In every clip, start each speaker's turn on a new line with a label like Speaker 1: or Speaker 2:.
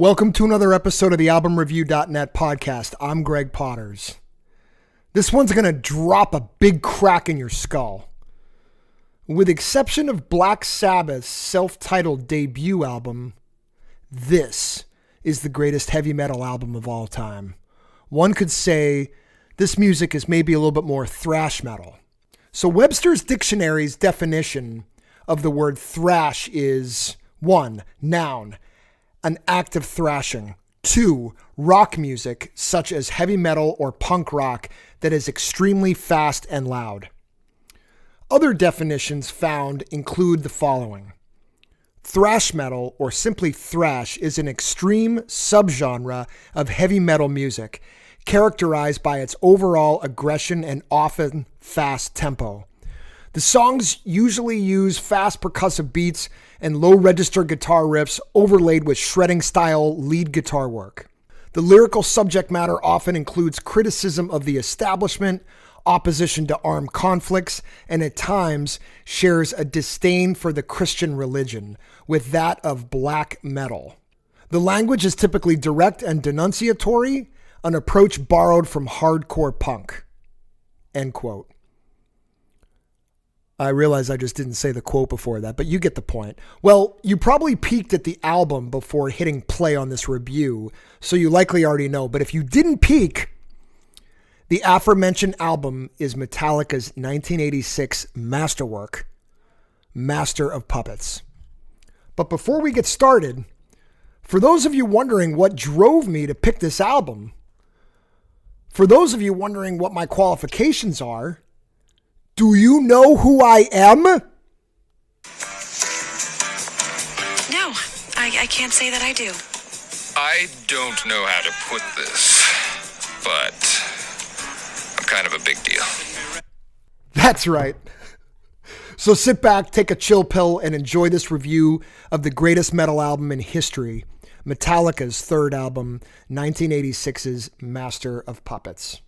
Speaker 1: Welcome to another episode of the AlbumReview.net podcast. I'm Greg Potters. This one's going to drop a big crack in your skull. With the exception of Black Sabbath's self-titled debut album, this is the greatest heavy metal album of all time. One could say this music is maybe a little bit more thrash metal. So Webster's Dictionary's definition of the word thrash is 1. Noun, an act of thrashing. 2. Rock music, such as heavy metal or punk rock, that is extremely fast and loud. Other definitions found include the following. Thrash metal, or simply thrash, is an extreme subgenre of heavy metal music, characterized by its overall aggression and often fast tempo. The songs usually use fast percussive beats and low-register guitar riffs overlaid with shredding-style lead guitar work. The lyrical subject matter often includes criticism of the establishment, opposition to armed conflicts, and at times shares a disdain for the Christian religion with that of black metal. The language is typically direct and denunciatory, an approach borrowed from hardcore punk. End quote. I realize I just didn't say the quote before that, but you get the point. Well, you probably peeked at the album before hitting play on this review, so you likely already know. But if you didn't peek, the aforementioned album is Metallica's 1986 masterwork, Master of Puppets. But before we get started, for those of you wondering what drove me to pick this album, for those of you wondering what my qualifications are, do you know who I am?
Speaker 2: No, I can't say that I do.
Speaker 3: I don't know how to put this, but I'm kind of a big deal.
Speaker 1: That's right. So sit back, take a chill pill, and enjoy this review of the greatest metal album in history, Metallica's third album, 1986's Master of Puppets.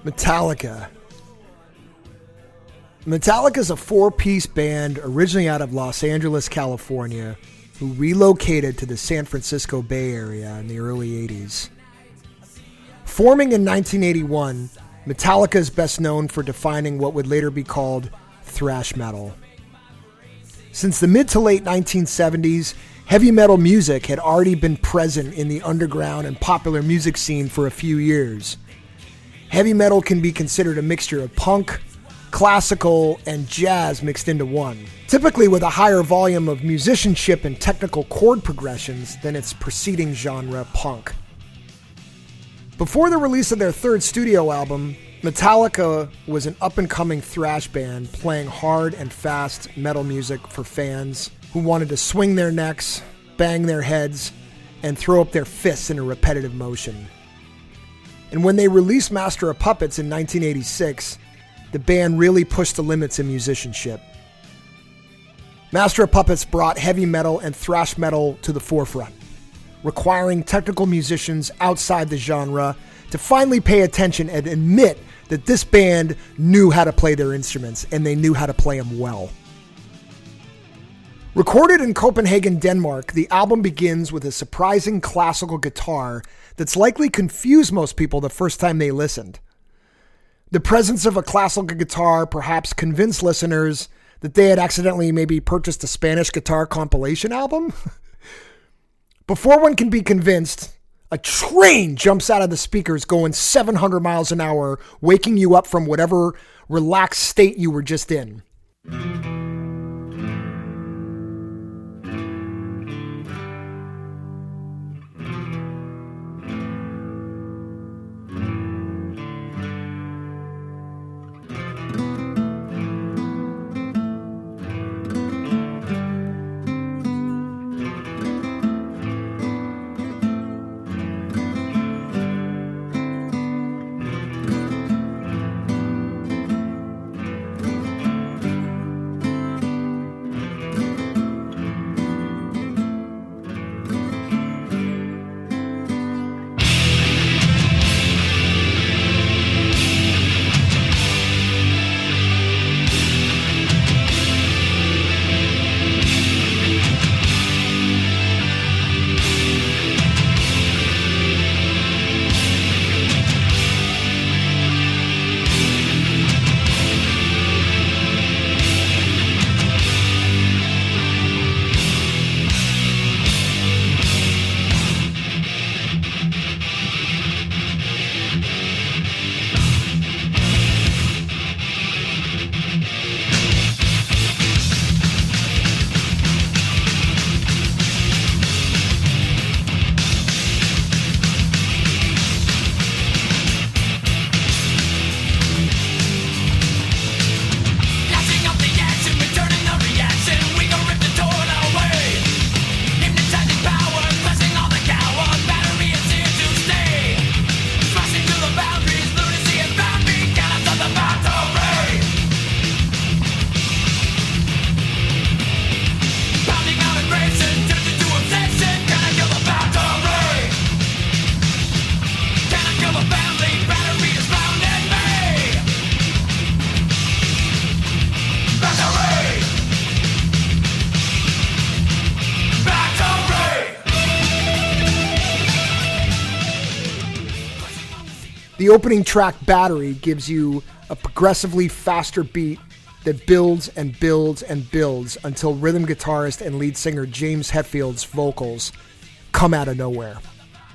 Speaker 1: Metallica. Metallica is a four-piece band originally out of Los Angeles, California, who relocated to the San Francisco Bay Area in the early 80s. Forming in 1981, Metallica is best known for defining what would later be called thrash metal. Since the mid to late 1970s, heavy metal music had already been present in the underground and popular music scene for a few years. Heavy metal can be considered a mixture of punk, classical, and jazz mixed into one, typically with a higher volume of musicianship and technical chord progressions than its preceding genre, punk. Before the release of their third studio album, Metallica was an up-and-coming thrash band playing hard and fast metal music for fans who wanted to swing their necks, bang their heads, and throw up their fists in a repetitive motion. And when they released Master of Puppets in 1986, the band really pushed the limits in musicianship. Master of Puppets brought heavy metal and thrash metal to the forefront, requiring technical musicians outside the genre to finally pay attention and admit that this band knew how to play their instruments and they knew how to play them well. Recorded in Copenhagen, Denmark, the album begins with a surprising classical guitar that's likely confused most people the first time they listened. The presence of a classical guitar perhaps convinced listeners that they had accidentally maybe purchased a Spanish guitar compilation album. Before one can be convinced, a train jumps out of the speakers going 700 miles an hour, waking you up from whatever relaxed state you were just in. The opening track, Battery, gives you a progressively faster beat that builds and builds and builds until rhythm guitarist and lead singer James Hetfield's vocals come out of nowhere.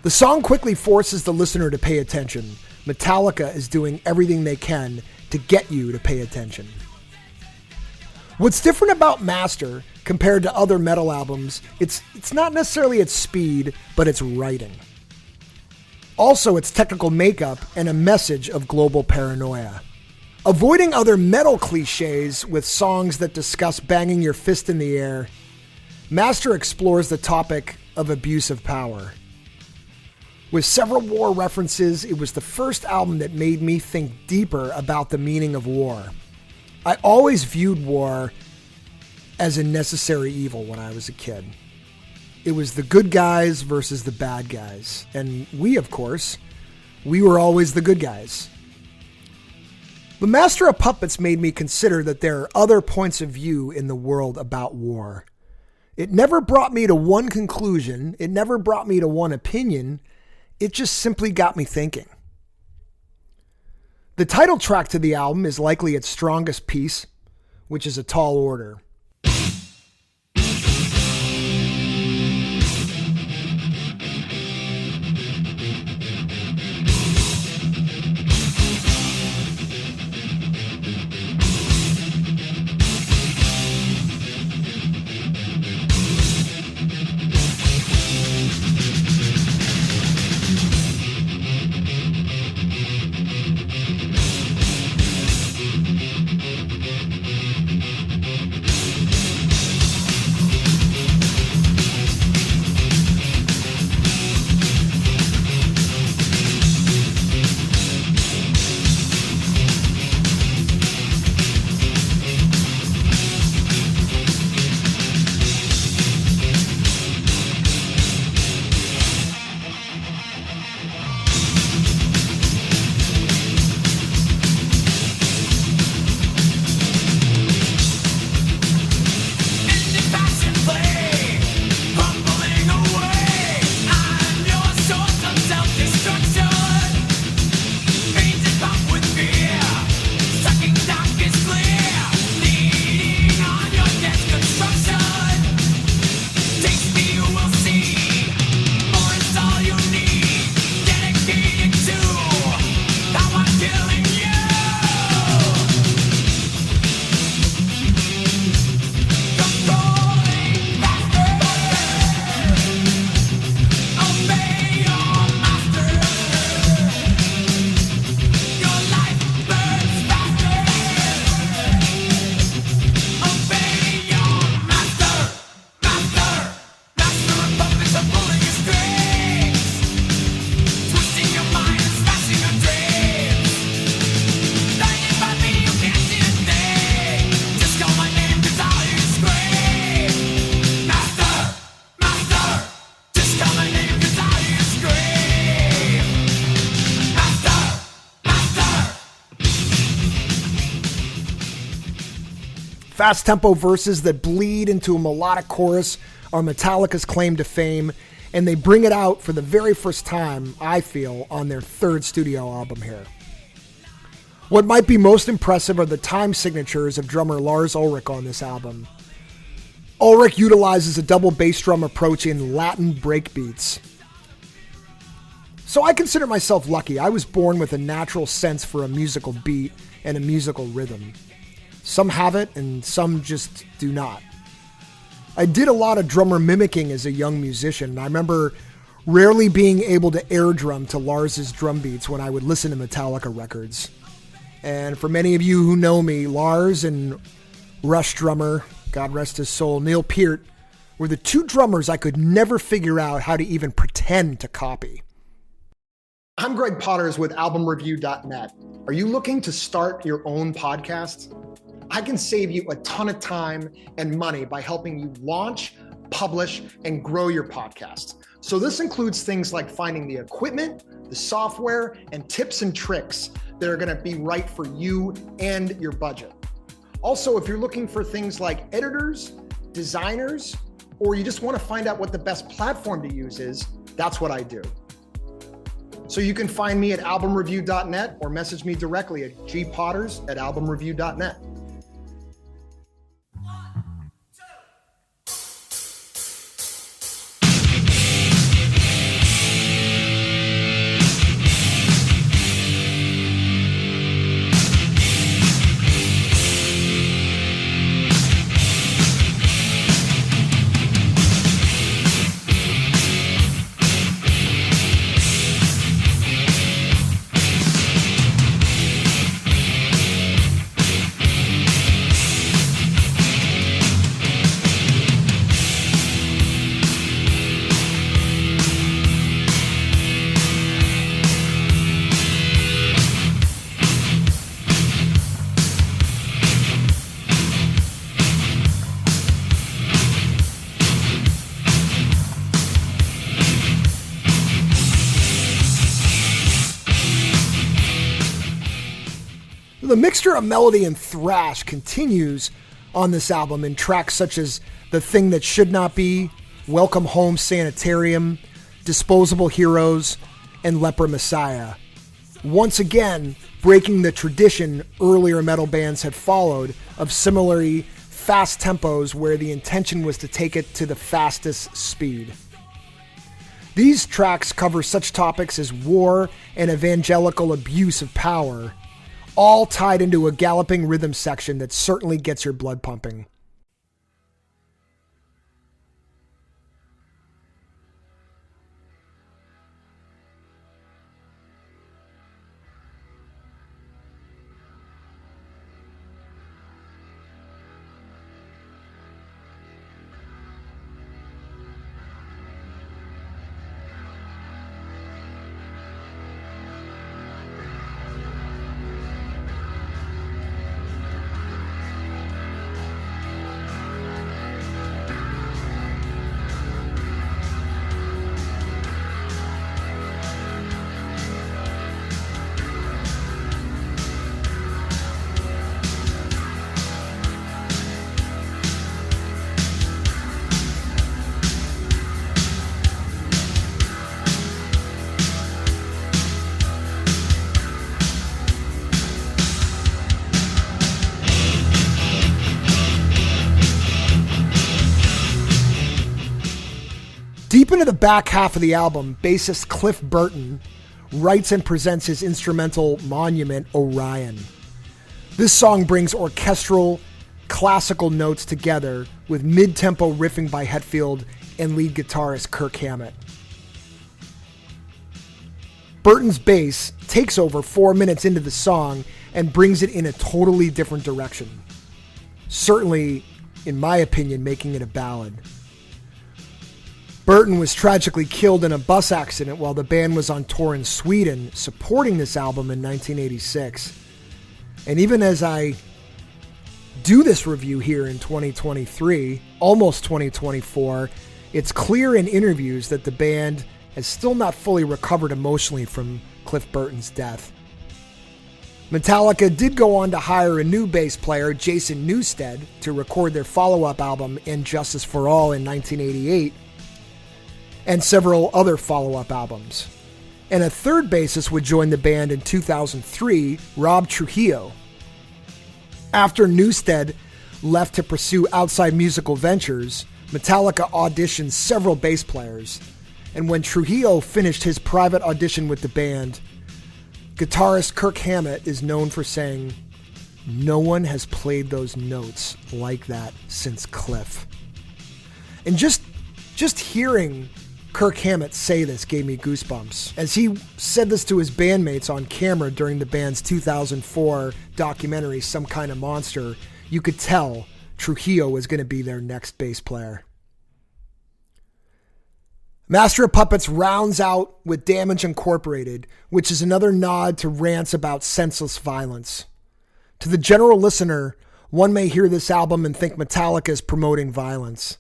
Speaker 1: The song quickly forces the listener to pay attention. Metallica is doing everything they can to get you to pay attention. What's different about Master compared to other metal albums, it's not necessarily its speed, but its writing. Also, its technical makeup and a message of global paranoia. Avoiding other metal cliches with songs that discuss banging your fist in the air, Master explores the topic of abuse of power. With several war references, it was the first album that made me think deeper about the meaning of war. I always viewed war as a necessary evil when I was a kid. It was the good guys versus the bad guys. And we, of course, we were always the good guys. The Master of Puppets made me consider that there are other points of view in the world about war. It never brought me to one conclusion. It never brought me to one opinion. It just simply got me thinking. The title track to the album is likely its strongest piece, which is A Tall Order. Fast tempo verses that bleed into a melodic chorus are Metallica's claim to fame, and they bring it out for the very first time, I feel, on their third studio album here. What might be most impressive are the time signatures of drummer Lars Ulrich on this album. Ulrich utilizes a double bass drum approach in Latin breakbeats. So I consider myself lucky. I was born with a natural sense for a musical beat and a musical rhythm. Some have it and some just do not. I did a lot of drummer mimicking as a young musician, and I remember rarely being able to air drum to Lars's drum beats when I would listen to Metallica records. And for many of you who know me, Lars and Rush drummer, God rest his soul, Neil Peart, were the two drummers I could never figure out how to even pretend to copy. I'm Greg Potters with albumreview.net. Are you looking to start your own podcast? I can save you a ton of time and money by helping you launch, publish, and grow your podcast. So this includes things like finding the equipment, the software, and tips and tricks that are going to be right for you and your budget. Also, if you're looking for things like editors, designers, or you just want to find out what the best platform to use is, that's what I do. So you can find me at albumreview.net or message me directly at gpotters@albumreview.net. The mixture of melody and thrash continues on this album in tracks such as The Thing That Should Not Be, Welcome Home Sanitarium, Disposable Heroes, and Leper Messiah. Once again, breaking the tradition earlier metal bands had followed of similarly fast tempos where the intention was to take it to the fastest speed. These tracks cover such topics as war and evangelical abuse of power, all tied into a galloping rhythm section that certainly gets your blood pumping. Deep into the back half of the album, bassist Cliff Burton writes and presents his instrumental monument, Orion. This song brings orchestral, classical notes together with mid-tempo riffing by Hetfield and lead guitarist Kirk Hammett. Burton's bass takes over 4 minutes into the song and brings it in a totally different direction. Certainly, in my opinion, making it a ballad. Burton was tragically killed in a bus accident while the band was on tour in Sweden supporting this album in 1986. And even as I do this review here in 2023, almost 2024, it's clear in interviews that the band has still not fully recovered emotionally from Cliff Burton's death. Metallica did go on to hire a new bass player, Jason Newsted, to record their follow-up album, And Justice for All, in 1988, and several other follow-up albums. And a third bassist would join the band in 2003, Rob Trujillo. After Newsted left to pursue outside musical ventures, Metallica auditioned several bass players, and when Trujillo finished his private audition with the band, guitarist Kirk Hammett is known for saying, "No one has played those notes like that since Cliff." And just hearing Kirk Hammett say this gave me goosebumps, as he said this to his bandmates on camera during the band's 2004 documentary, Some Kind of Monster. You could tell Trujillo was going to be their next bass player. Master of Puppets rounds out with Damage Incorporated, which is another nod to rants about senseless violence. To the general listener, one may hear this album and think Metallica is promoting violence.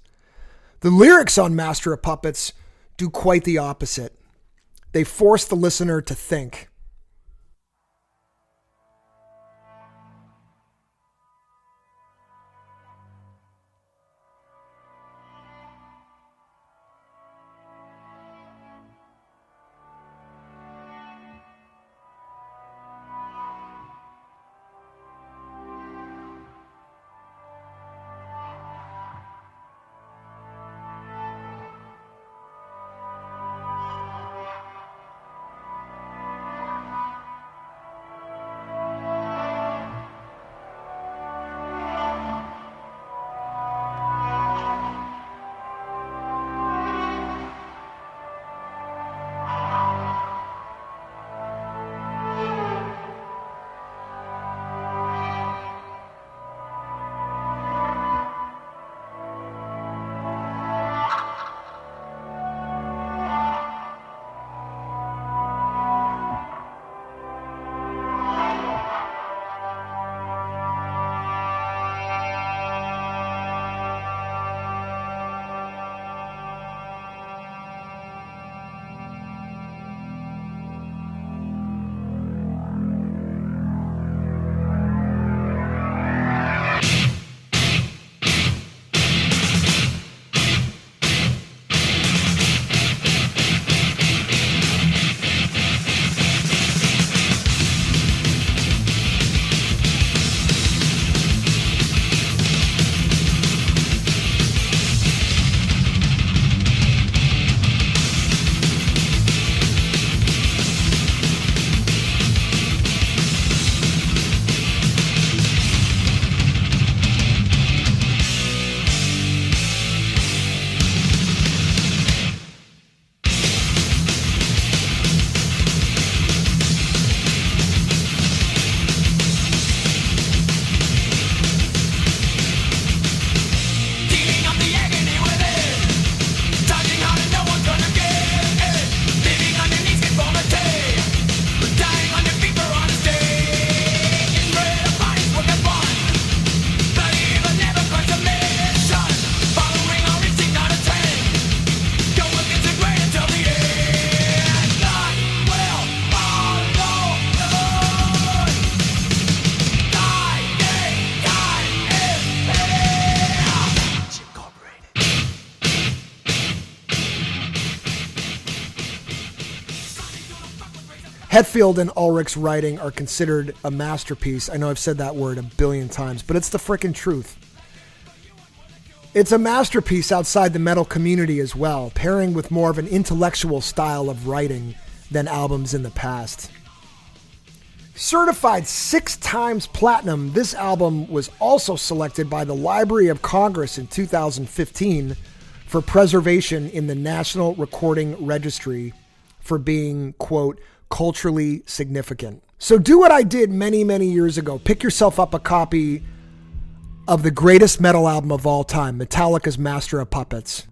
Speaker 1: The lyrics on Master of Puppets do quite the opposite. They force the listener to think. Hetfield and Ulrich's writing are considered a masterpiece. I know I've said that word a billion times, but it's the frickin' truth. It's a masterpiece outside the metal community as well, pairing with more of an intellectual style of writing than albums in the past. Certified 6 times platinum, this album was also selected by the Library of Congress in 2015 for preservation in the National Recording Registry for being, quote, culturally significant. So do what I did many, many years ago. Pick yourself up a copy of the greatest metal album of all time, Metallica's Master of Puppets.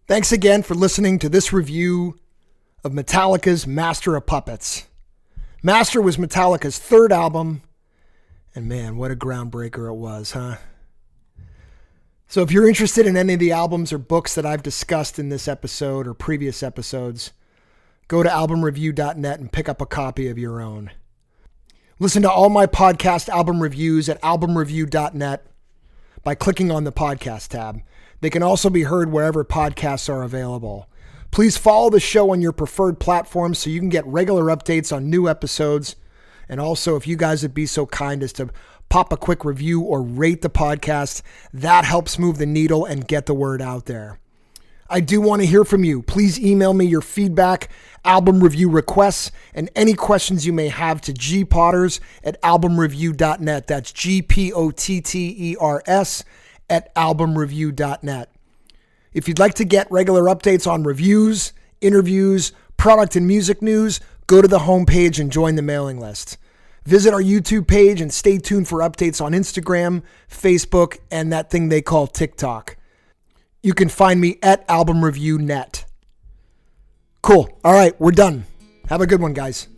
Speaker 1: Thanks again for listening to this review of Metallica's Master of Puppets. Master was Metallica's third album, and man, what a groundbreaker it was, huh? So if you're interested in any of the albums or books that I've discussed in this episode or previous episodes, go to albumreview.net and pick up a copy of your own. Listen to all my podcast album reviews at albumreview.net by clicking on the podcast tab. They can also be heard wherever podcasts are available. Please follow the show on your preferred platforms so you can get regular updates on new episodes. And also, if you guys would be so kind as to pop a quick review or rate the podcast, that helps move the needle and get the word out there. I do want to hear from you. Please email me your feedback, album review requests, and any questions you may have to gpotters@albumreview.net. That's GPOTTERS at albumreview.net. If you'd like to get regular updates on reviews, interviews, product and music news, go to the homepage and join the mailing list. Visit our YouTube page and stay tuned for updates on Instagram, Facebook, and that thing they call TikTok. You can find me at albumreview.net. Cool. All right, we're done. Have a good one, guys.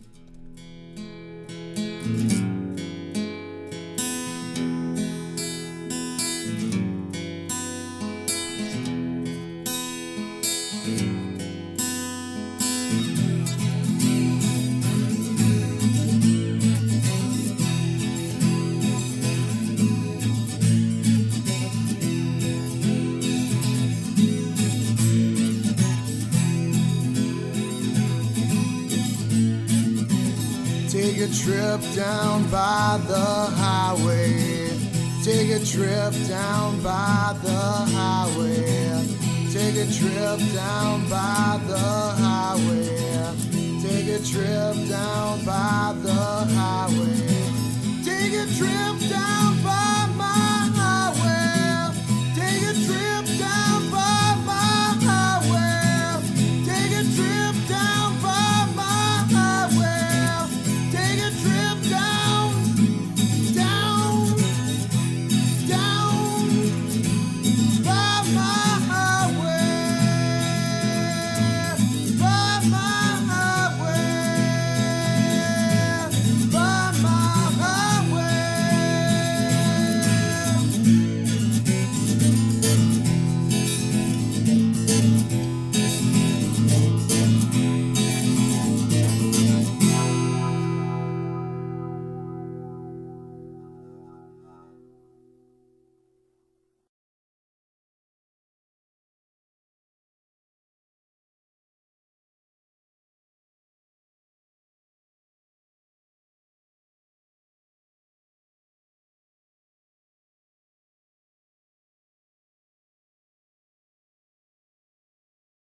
Speaker 2: Take a trip down by the highway. Take a trip down by the highway. Take a trip down by the highway. Take a trip down by the highway. Take a trip down by